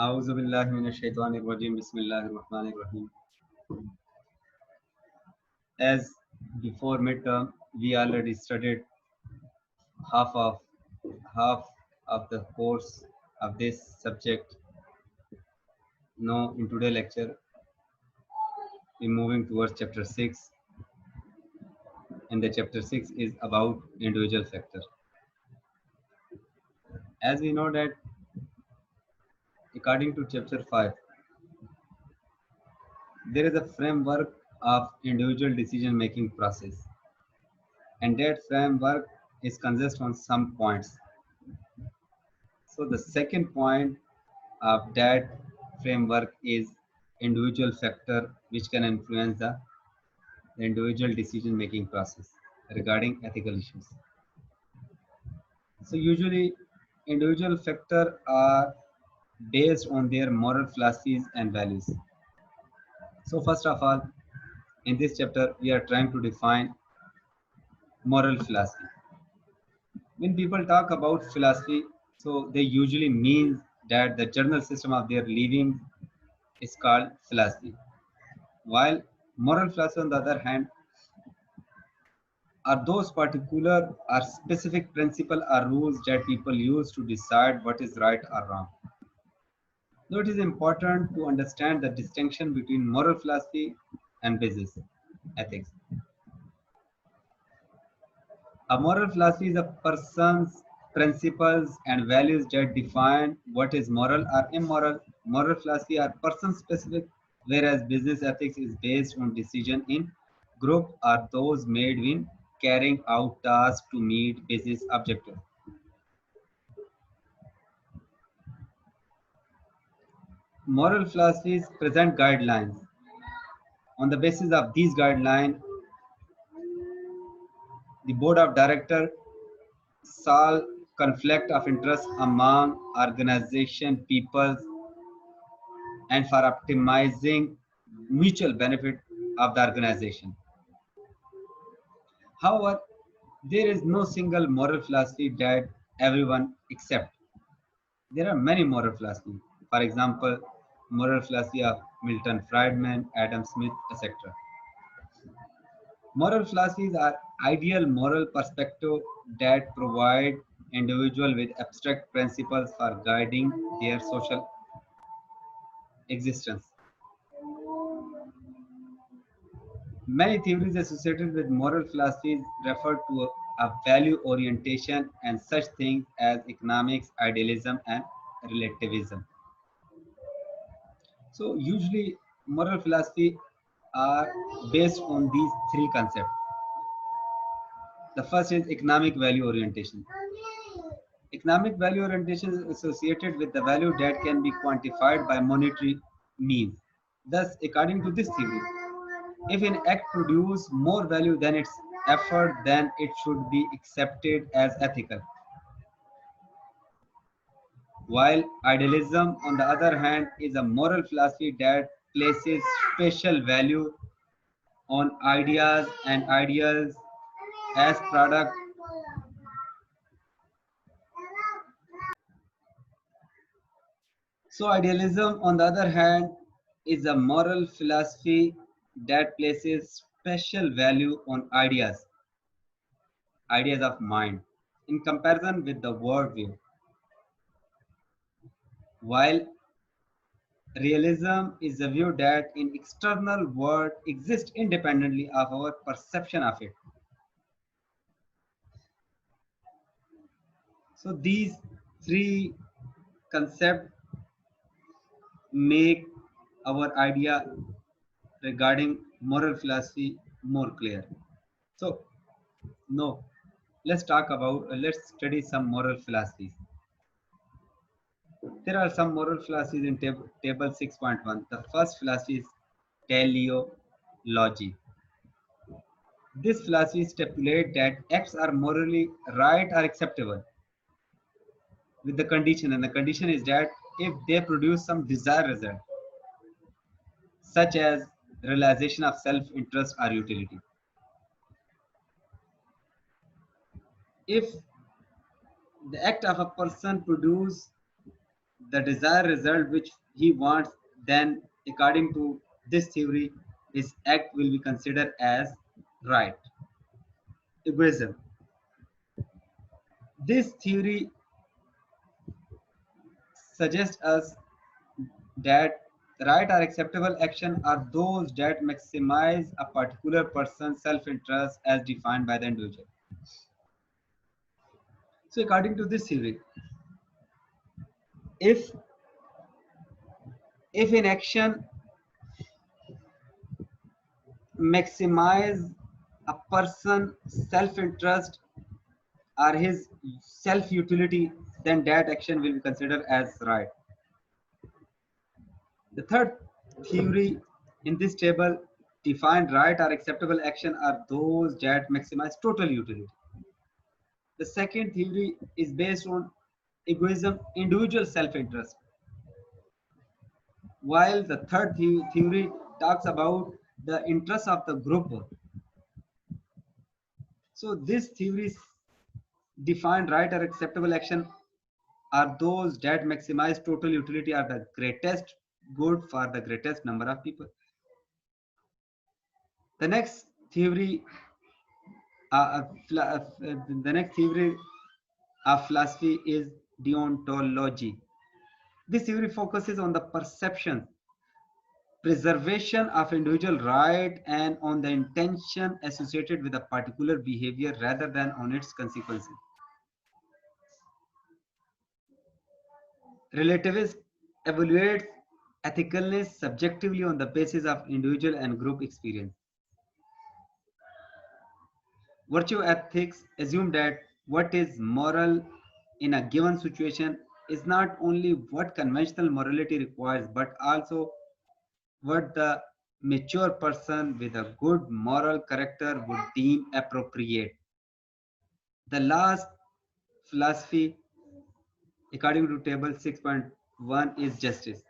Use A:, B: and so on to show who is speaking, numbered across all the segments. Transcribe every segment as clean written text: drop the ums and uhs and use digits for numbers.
A: A'udhu billahi minash shaitanir rajim. Bismillahir rahmanir rahim. As before midterm, we already studied half of half of the course of this subject. Now, in today's lecture, we're moving towards chapter 6, and the chapter 6 is about individual factor. As we know that, according to chapter 5, there is a framework of individual decision making process, and that framework is consist on some points. So the second point of that framework is individual factor which can influence the individual decision making process regarding ethical issues. So usually individual factor are based on their moral philosophies and values. So first of all, in this chapter we are trying to define moral philosophy. When people talk about philosophy, so they usually mean that the general system of their living is called philosophy. While moral philosophy, on the other hand, are those particular or specific principles or rules that people use to decide what is right or wrong. Though it is important to understand the distinction between moral philosophy and business ethics. A moral philosophy is a person's principles and values that define what is moral or immoral. Moral philosophy are person specific, whereas business ethics is based on decision in group or those made when carrying out tasks to meet business objectives. Moral philosophies present guidelines. On the basis of these guidelines, the board of directors solve conflict of interest among organization peoples and for optimizing mutual benefit of the organization. However, there is no single moral philosophy that everyone accepts. There are many moral philosophies. For example, moral philosophy of Milton Friedman, Adam Smith, etc. Moral philosophies are ideal moral perspective that provide individual with abstract principles for guiding their social existence. Many theories associated with moral philosophies refer to a value orientation and such things as economics, idealism, and relativism. So usually moral philosophy are based on these three concepts. The first is economic value orientation. Economic value orientation is associated with the value that can be quantified by monetary means. Thus, according to this theory, if an act produces more value than its effort, then it should be accepted as ethical. While idealism, on the other hand, is a moral philosophy that places special value on ideas and ideals as product. So idealism, on the other hand, is a moral philosophy that places special value on ideas of mind, in comparison with the worldview. While realism is a view that in external world exists independently of our perception of it. So these three concepts make our idea regarding moral philosophy more clear. So no, let's study some moral philosophies. There are some moral philosophies in table 6.1. The first philosophy is teleology. This philosophy stipulates that acts are morally right or acceptable with the condition, and the condition is that if they produce some desired result, such as realization of self-interest or utility. If the act of a person produce the desired result which he wants, then according to this theory, his act will be considered as right. Egoism. This theory suggests us that right or acceptable action are those that maximize a particular person's self-interest as defined by the individual. So according to this theory, if an action maximize a person's self-interest or his self-utility, then that action will be considered as right. The third theory in this table defined right or acceptable action are those that maximize total utility. The second theory is based on egoism, individual self-interest, while the third theory talks about the interests of the group. So this theory defined right or acceptable action are those that maximize total utility are the greatest good for the greatest number of people. The next theory, the next theory of philosophy is deontology. This theory focuses on the perception, preservation of individual right and on the intention associated with a particular behavior rather than on its consequences. Relativism evaluates ethicalness subjectively on the basis of individual and group experience. Virtue ethics assume that what is moral in a given situation is not only what conventional morality requires, but also what the mature person with a good moral character would deem appropriate. The last philosophy, according to table 6.1, is justice.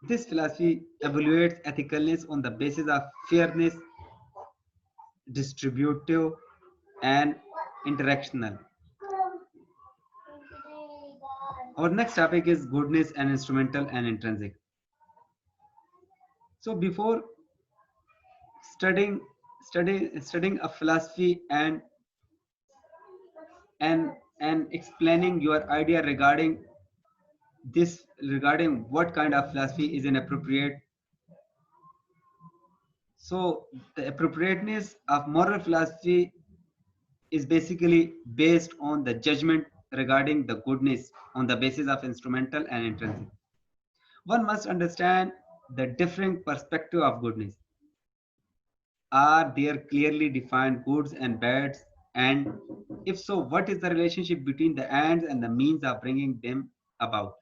A: This philosophy evaluates ethicalness on the basis of fairness, distributive, and interactional. Our next topic is goodness and instrumental and intrinsic. So before studying a philosophy and explaining your idea regarding this, regarding what kind of philosophy is inappropriate. So the appropriateness of moral philosophy is basically based on the judgment regarding the goodness on the basis of instrumental and intrinsic. One must understand the different perspective of goodness. Are there clearly defined goods and bads? And if so, what is the relationship between the ends and the means of bringing them about?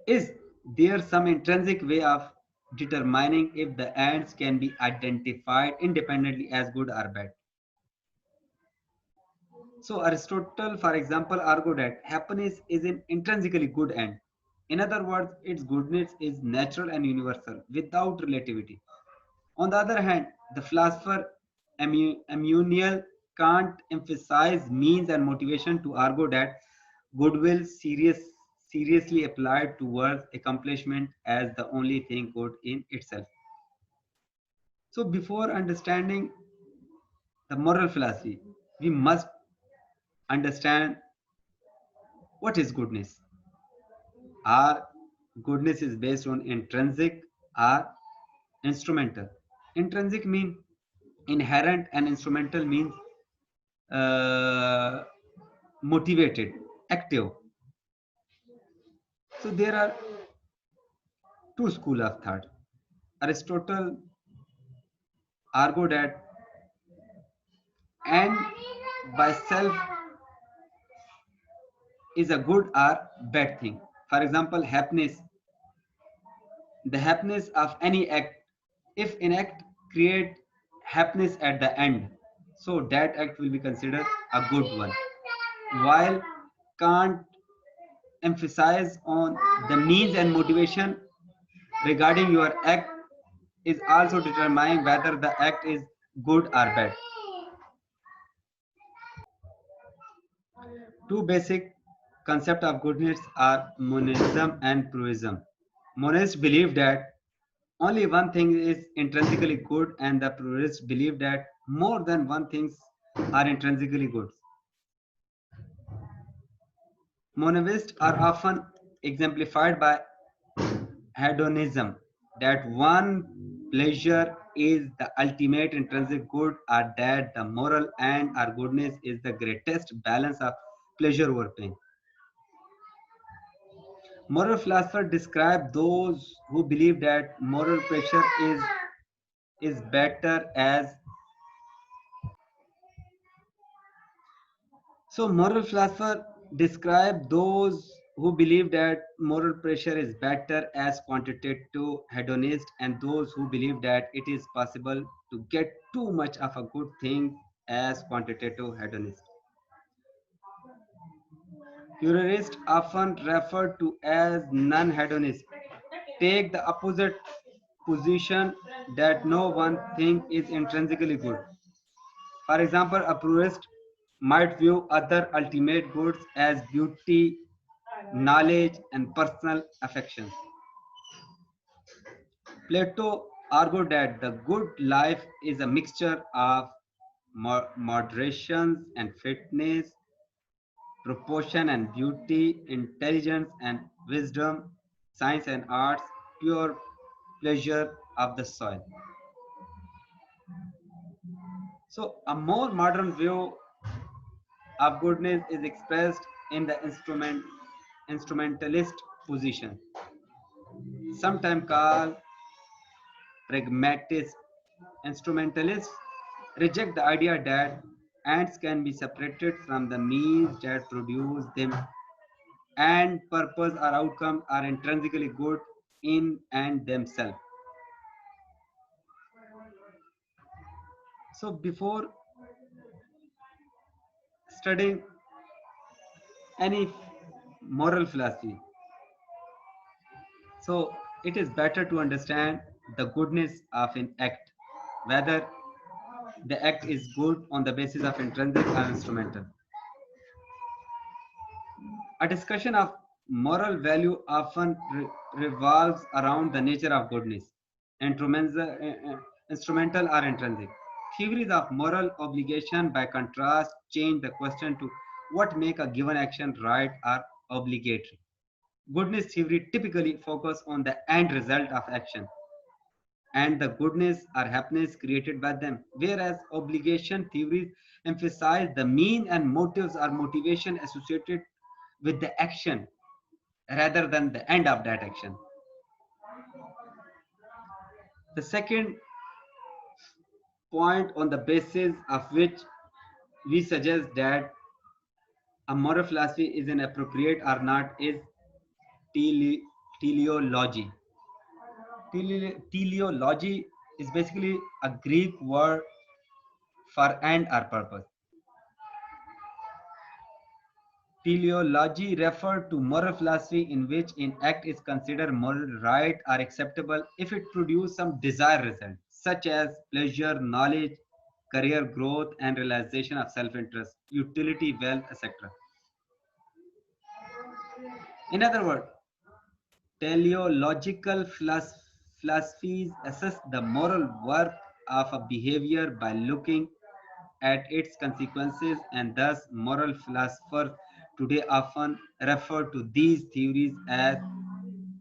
A: Is there some intrinsic way of determining if the ends can be identified independently as good or bad? So Aristotle, for example, argued that happiness is an intrinsically good end. In other words, its goodness is natural and universal, without relativity. On the other hand, the philosopher Immanuel Kant emphasized means and motivation to argue that goodwill seriously applied towards accomplishment as the only thing good in itself. So before understanding the moral philosophy, we must understand what is goodness. Our goodness is based on intrinsic or instrumental. Intrinsic means inherent and instrumental means uh, motivated, active. So there are two schools of thought. Aristotle argued that end by self is a good or bad thing. For example, happiness, the happiness of any act, if an act create happiness at the end, so that act will be considered a good one. While Kant emphasize on the means and motivation regarding your act is also determining whether the act is good or bad. Two basic concept of goodness are monism and pruism. Monists believe that only one thing is intrinsically good, and the purists believe that more than one things are intrinsically good. Monaists are often exemplified by hedonism, that one pleasure is the ultimate intrinsic good, or that the moral end or goodness is the greatest balance of pleasure over pain. Moral philosophers describe those who believe that moral pressure is better as So, moral philosophers describe those who believe that moral pressure is better as quantitative hedonist, and those who believe that it is possible to get too much of a good thing as quantitative hedonist. Purists, often referred to as non-hedonist, take the opposite position that no one thing is intrinsically good. For example, a purist might view other ultimate goods as beauty, knowledge, and personal affection. Plato argued that the good life is a mixture of moderation and fitness, proportion and beauty, intelligence and wisdom, science and arts, pure pleasure of the soul. So, a more modern view of goodness is expressed in the instrumentalist position, sometimes called pragmatist. Instrumentalists reject the idea that ends can be separated from the means that produce them, and purpose or outcome are intrinsically good in and themselves. So, before studying any moral philosophy, so it is better to understand the goodness of an act, whether the act is good on the basis of intrinsic or instrumental. A discussion of moral value often revolves around the nature of goodness, instrumental or intrinsic. Theories of moral obligation, by contrast, change the question to what make a given action right or obligatory. Goodness theory typically focus on the end result of action and the goodness or happiness created by them, whereas obligation theories emphasize the mean and motives or motivation associated with the action rather than the end of that action. The second point on the basis of which we suggest that a moral philosophy is inappropriate or not is teleology. Teleology is basically a Greek word for end or purpose. Teleology refers to moral philosophy in which an act is considered moral, right, or acceptable if it produces some desired result, such as pleasure, knowledge, career growth, and realization of self-interest, utility, wealth, etc. In other words, teleological philosophies assess the moral worth of a behavior by looking at its consequences, and thus moral philosophers today often refer to these theories as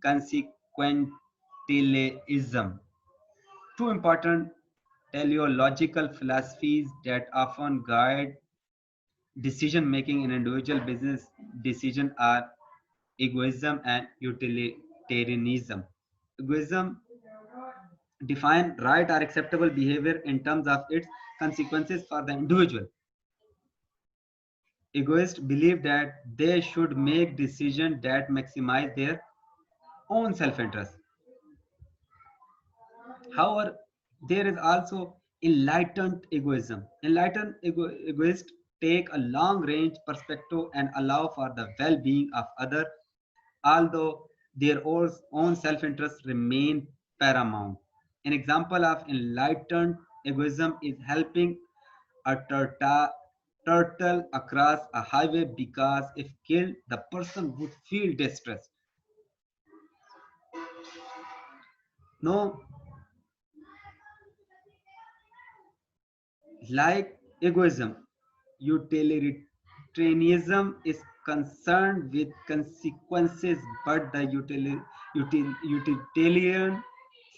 A: consequentialism. Two important teleological philosophies that often guide decision making in individual business decisions are egoism and utilitarianism. Egoism defines right or acceptable behavior in terms of its consequences for the individual. Egoists believe that they should make decisions that maximize their own self-interest. However, there is also enlightened egoism. Egoists take a long-range perspective and allow for the well-being of others, although their own self-interest remain paramount. An example of enlightened egoism is helping a turtle across a highway because if killed, the person would feel distressed. No, like egoism, utilitarianism is concerned with consequences, but the utilitarian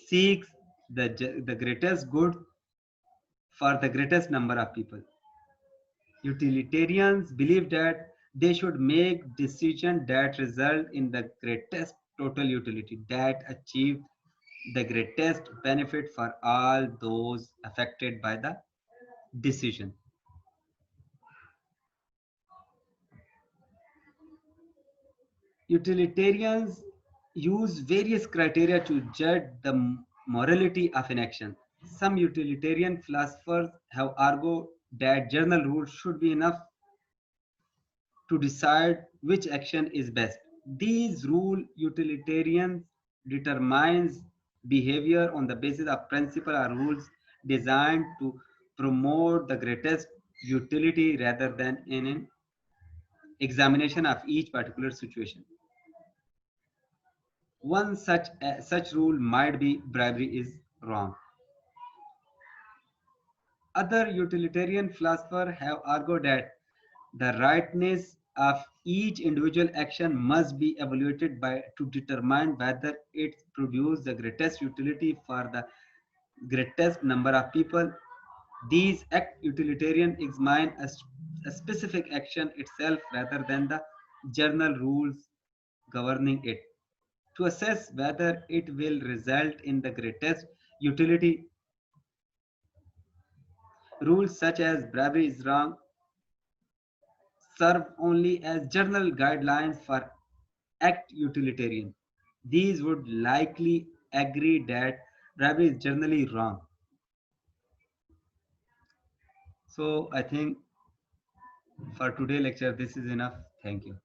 A: seeks the greatest good for the greatest number of people. Utilitarians believe that they should make decisions that result in the greatest total utility, that achieve the greatest benefit for all those affected by the decision. Utilitarians use various criteria to judge the morality of an action. Some utilitarian philosophers have argued that general rules should be enough to decide which action is best. These rule utilitarians determines behavior on the basis of principle or rules designed to promote the greatest utility rather than in an examination of each particular situation. One such rule might be bribery is wrong. Other utilitarian philosophers have argued that the rightness of each individual action must be evaluated to determine whether it produces the greatest utility for the greatest number of people. These act utilitarian examine a specific action itself rather than the general rules governing it. To assess whether it will result in the greatest utility, rules such as bribery is wrong serve only as general guidelines for act utilitarian. These would likely agree that bribery is generally wrong. So I think for today lecture this is enough. Thank you.